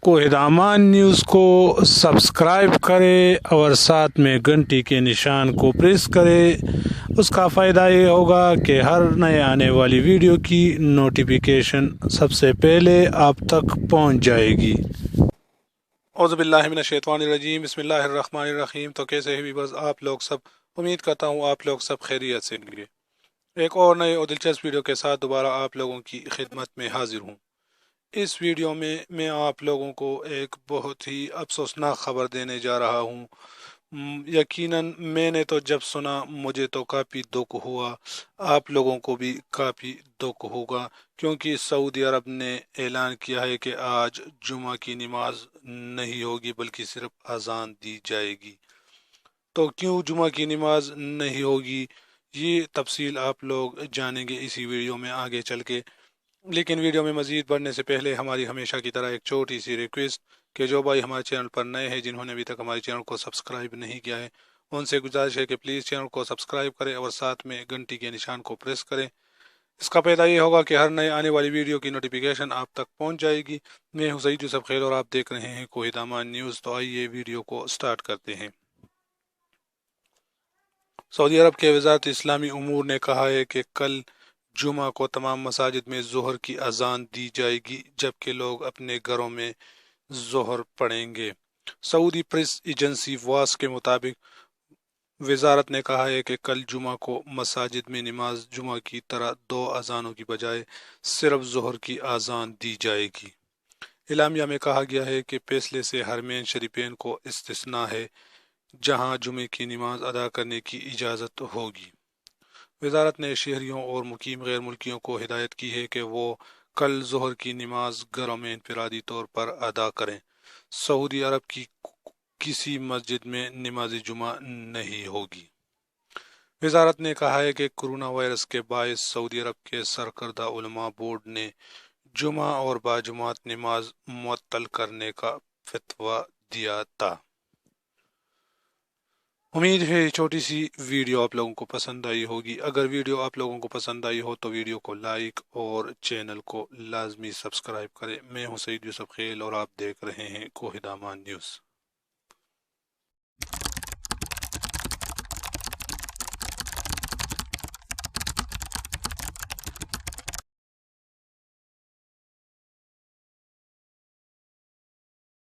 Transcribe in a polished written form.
कोहिदामान news को subscribe करें और साथ में घंटी के निशान को प्रेस करें। उसका फ़ायदा ये होगा कि हर नए आने वाली वीडियो की नोटिफिकेशन सबसे पहले आप तक पहुंच जाएगी। औज़ुबिल्लाहि मिनश्शैतानिर्रजीम, बिस्मिल्लाहिर्रहमानिर्रहीम। तो कैसे हैं व्यूअर्स आप लोग सब? उम्मीद करता हूँ आप लोग सब खैरियत से होंगे। एक और नए और दिलचस्प वीडियो के साथ दोबारा आप लोगों की खिदमत में हाजिर हूँ। इस वीडियो में मैं आप लोगों को एक बहुत ही अफसोसनाक ख़बर देने जा रहा हूँ। यकीनन मैंने तो जब सुना मुझे तो काफ़ी दुख हुआ, आप लोगों को भी काफ़ी दुख होगा, क्योंकि सऊदी अरब ने ऐलान किया है कि आज जुमा की नमाज नहीं होगी बल्कि सिर्फ अजान दी जाएगी। तो क्यों जुमा की नमाज नहीं होगी, ये तफसील आप लोग जानेंगे इसी वीडियो में आगे चल के। लेकिन वीडियो में मज़ीद बढ़ने से पहले हमारी हमेशा की तरह एक छोटी सी रिक्वेस्ट कि जो भाई हमारे चैनल पर नए हैं, जिन्होंने अभी तक हमारे चैनल को सब्सक्राइब नहीं किया है, उनसे गुजारिश है कि प्लीज़ चैनल को सब्सक्राइब करें और साथ में घंटी के निशान को प्रेस करें। इसका फ़ायदा ये होगा कि हर नए आने वाली वीडियो की नोटिफिकेशन आप तक पहुंच जाएगी। मैं हूं सईद यूसुफ खैल और आप देख रहे हैं कोहिदामान न्यूज़। तो आइए वीडियो को स्टार्ट करते हैं। सऊदी अरब के वज़ारत इस्लामी उमूर ने कहा है कि कल जुमा को तमाम मसाजिद में ज़ोहर की अजान दी जाएगी, जबकि लोग अपने घरों में ज़ोहर पढ़ेंगे। सऊदी प्रेस एजेंसी वास के मुताबिक वज़ारत ने कहा है कि कल जुमा को मसाजिद में नमाज जुमा की तरह दो अजानों की बजाय सिर्फ ज़ोहर की अजान दी जाएगी। इलामिया में कहा गया है कि फैसले से हरमैन शरीफैन को इस्तिस्ना है, जहां जुमे की नमाज अदा करने की इजाज़त होगी। वज़ारत ने शहरियों और मुकीम गैर मुल्कियों को हिदायत की है कि वो कल ज़ोहर की नमाज घरों में इनफरादी तौर पर अदा करें। सऊदी अरब की किसी मस्जिद में नमाज जुमा नहीं होगी। वज़ारत ने कहा है कि कोरोना वायरस के बायस सऊदी अरब के सरकर्दा उलमा बोर्ड ने जुमा और बाजुमात नमाज मुअत्तल करने का फतवा दिया था। उम्मीद है छोटी सी वीडियो आप लोगों को पसंद आई होगी। अगर वीडियो आप लोगों को पसंद आई हो तो वीडियो को लाइक और चैनल को लाजमी सब्सक्राइब करें। मैं हूं सईद यूसुफ खैल और आप देख रहे हैं कोहिदामान न्यूज़।